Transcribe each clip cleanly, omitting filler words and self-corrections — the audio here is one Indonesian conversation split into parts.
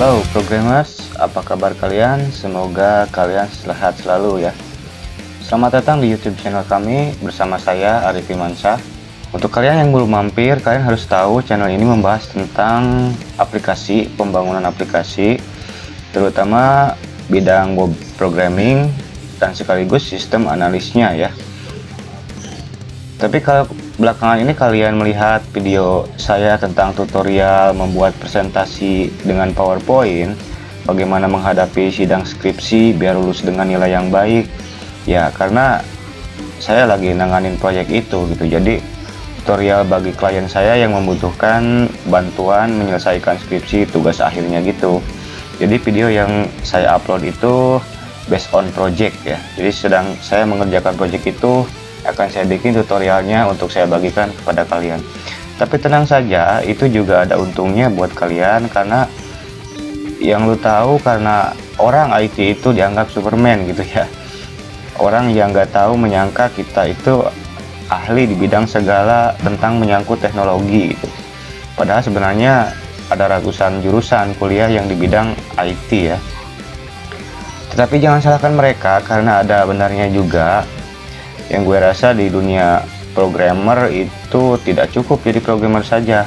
Halo programmers, apa kabar kalian? Semoga kalian sehat selalu ya. Selamat datang di YouTube channel kami bersama saya Arif Imansyah. Untuk kalian yang belum mampir, kalian harus tahu channel ini membahas tentang aplikasi, pembangunan aplikasi, terutama bidang web programming dan sekaligus sistem analisnya ya. Tapi kalau belakangan ini kalian melihat video saya tentang tutorial membuat presentasi dengan PowerPoint, bagaimana menghadapi sidang skripsi biar lulus dengan nilai yang baik, ya karena saya lagi nanganin proyek itu gitu. Jadi tutorial bagi klien saya yang membutuhkan bantuan menyelesaikan skripsi tugas akhirnya gitu. Jadi video yang saya upload itu based on project ya. Jadi sedang saya mengerjakan project itu, akan saya bikin tutorialnya untuk saya bagikan kepada kalian. Tapi tenang saja, itu juga ada untungnya buat kalian, karena yang lu tahu, karena orang IT itu dianggap Superman gitu ya. Orang yang nggak tahu menyangka kita itu ahli di bidang segala tentang menyangkut teknologi gitu. Padahal sebenarnya ada ratusan jurusan kuliah yang di bidang IT ya. Tetapi jangan salahkan mereka, karena ada benarnya juga. Yang gue rasa di dunia programmer itu tidak cukup jadi programmer saja.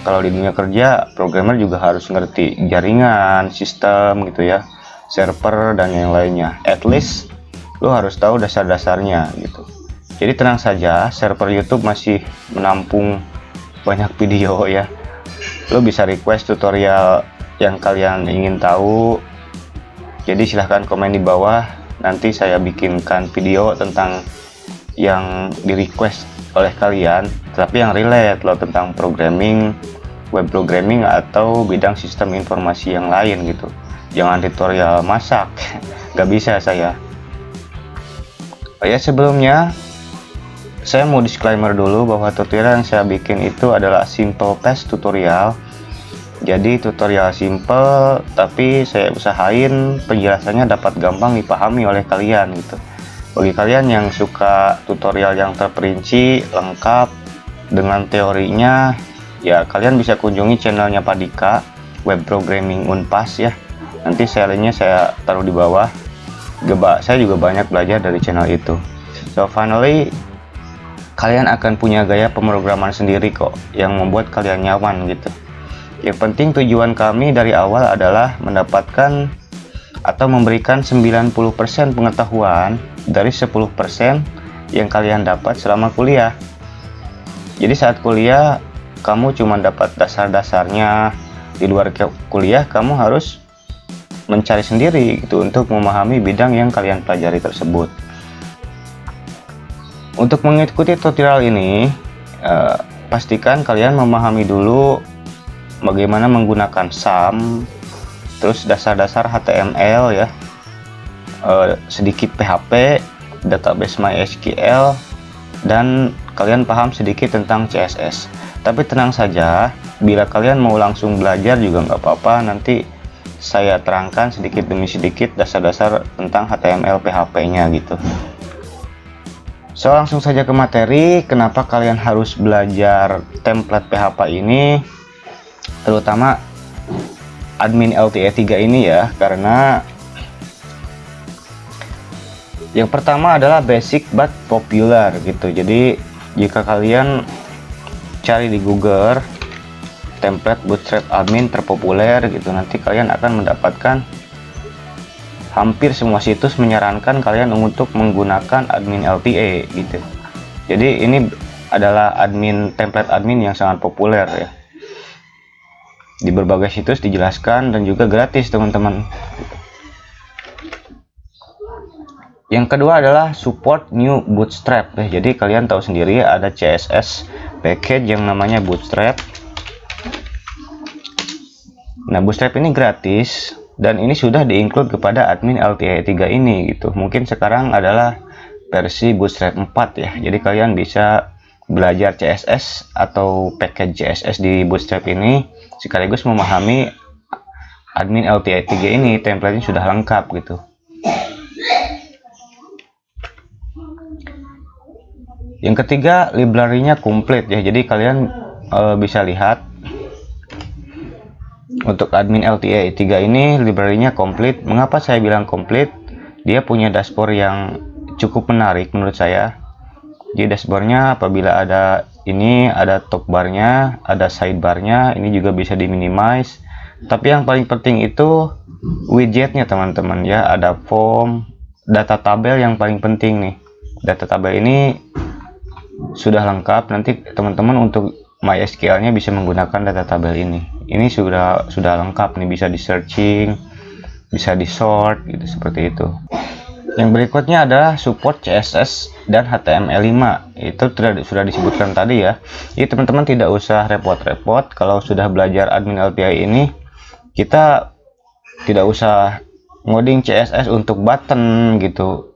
Kalau di dunia kerja, programmer juga harus ngerti jaringan, sistem gitu ya, server dan yang lainnya. At least lo harus tahu dasar-dasarnya gitu. Jadi tenang saja, server YouTube masih menampung banyak video ya. Lo bisa request tutorial yang kalian ingin tahu. Jadi silahkan komen di bawah, nanti saya bikinkan video tentang yang di request oleh kalian, tapi yang relate loh tentang programming, web programming atau bidang sistem informasi yang lain gitu. Jangan tutorial masak, nggak bisa saya. Oh ya, sebelumnya saya mau disclaimer dulu bahwa tutorial yang saya bikin itu adalah simple test tutorial. Jadi tutorial simple, tapi saya usahain penjelasannya dapat gampang dipahami oleh kalian gitu. Bagi kalian yang suka tutorial yang terperinci, lengkap dengan teorinya, ya kalian bisa kunjungi channelnya Pak Dika, Web Programming Unpas ya. Nanti linknya saya taruh di bawah. Saya juga banyak belajar dari channel itu. So finally, kalian akan punya gaya pemrograman sendiri kok, yang membuat kalian nyaman gitu. Yang penting tujuan kami dari awal adalah mendapatkan atau memberikan 90% pengetahuan dari 10% yang kalian dapat selama kuliah. Jadi saat kuliah kamu cuma dapat dasar-dasarnya, di luar kuliah kamu harus mencari sendiri gitu untuk memahami bidang yang kalian pelajari tersebut. Untuk mengikuti tutorial ini, pastikan kalian memahami dulu bagaimana menggunakan SUM, terus dasar-dasar HTML ya, sedikit PHP, database MySQL, dan kalian paham sedikit tentang CSS. Tapi tenang saja, bila kalian mau langsung belajar juga nggak apa-apa, nanti saya terangkan sedikit demi sedikit dasar-dasar tentang HTML PHP-nya gitu. So langsung saja ke materi. Kenapa kalian harus belajar template PHP ini, terutama admin LTE 3 ini ya, karena yang pertama adalah basic but popular gitu. Jadi jika kalian cari di Google template bootstrap admin terpopuler gitu, nanti kalian akan mendapatkan hampir semua situs menyarankan kalian untuk menggunakan admin LTE gitu. Jadi ini adalah template admin yang sangat populer ya. Di berbagai situs dijelaskan dan juga gratis teman-teman. Yang kedua adalah support new bootstrap ya. Jadi kalian tahu sendiri ada CSS package yang namanya bootstrap. Nah, bootstrap ini gratis dan ini sudah di-include kepada admin LTE 3 ini gitu. Mungkin sekarang adalah versi bootstrap 4 ya. Jadi kalian bisa belajar CSS atau package CSS di bootstrap ini sekaligus memahami admin LTE 3 ini. Template-nya sudah lengkap gitu. Yang ketiga, library-nya komplit ya. Jadi kalian bisa lihat Untuk admin LTA 3 ini library-nya komplit. Mengapa saya bilang komplit? Dia punya dashboard yang cukup menarik menurut saya. Jadi dashboardnya apabila ada top barnya, ada sidebarnya, ini juga bisa diminimize. Tapi yang paling penting itu widgetnya teman-teman ya. Ada form, data tabel yang paling penting nih. Data tabel ini sudah lengkap. Nanti teman-teman untuk MySQL-nya bisa menggunakan data tabel ini. Ini sudah lengkap nih, bisa di searching, bisa di sort gitu, seperti itu. Yang berikutnya adalah support CSS dan HTML5. Itu sudah disebutkan tadi ya. Jadi teman-teman tidak usah repot-repot kalau sudah belajar admin LTI ini. Kita tidak usah ngoding CSS untuk button gitu.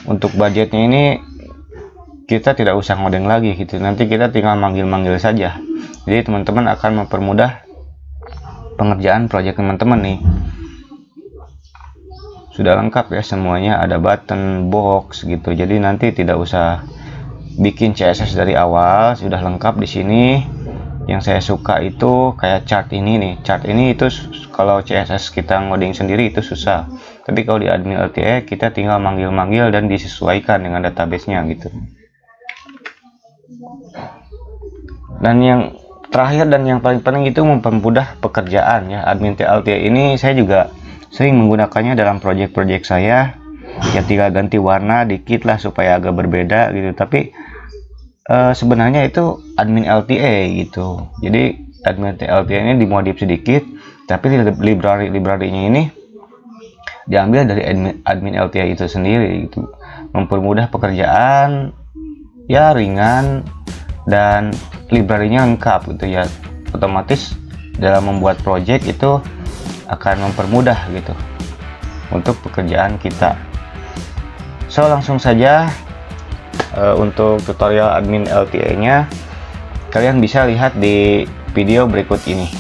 Untuk budgetnya ini kita tidak usah ngoding lagi gitu. Nanti kita tinggal manggil-manggil saja. Jadi teman-teman akan mempermudah pengerjaan project teman-teman nih. Sudah lengkap ya semuanya, ada button, box gitu. Jadi nanti tidak usah bikin CSS dari awal, sudah lengkap di sini. Yang saya suka itu kayak chart ini nih. Chart ini itu kalau CSS kita ngoding sendiri itu susah. Tapi kalau di admin LTE kita tinggal manggil-manggil dan disesuaikan dengan database-nya gitu. Dan yang terakhir dan yang paling penting itu mempermudah pekerjaan ya. Admin LTE ini saya juga sering menggunakannya dalam project-project saya. Ya tinggal ganti warna dikit lah supaya agak berbeda gitu. Tapi sebenarnya itu admin LTA gitu. Jadi admin LTA ini dimodif sedikit, tapi library-nya ini diambil dari admin LTA itu sendiri gitu. Mempermudah pekerjaan ya, ringan, dan library-nya lengkap gitu ya. Otomatis dalam membuat project itu akan mempermudah gitu untuk pekerjaan kita. So langsung saja untuk tutorial admin LTA nya kalian bisa lihat di video berikut ini.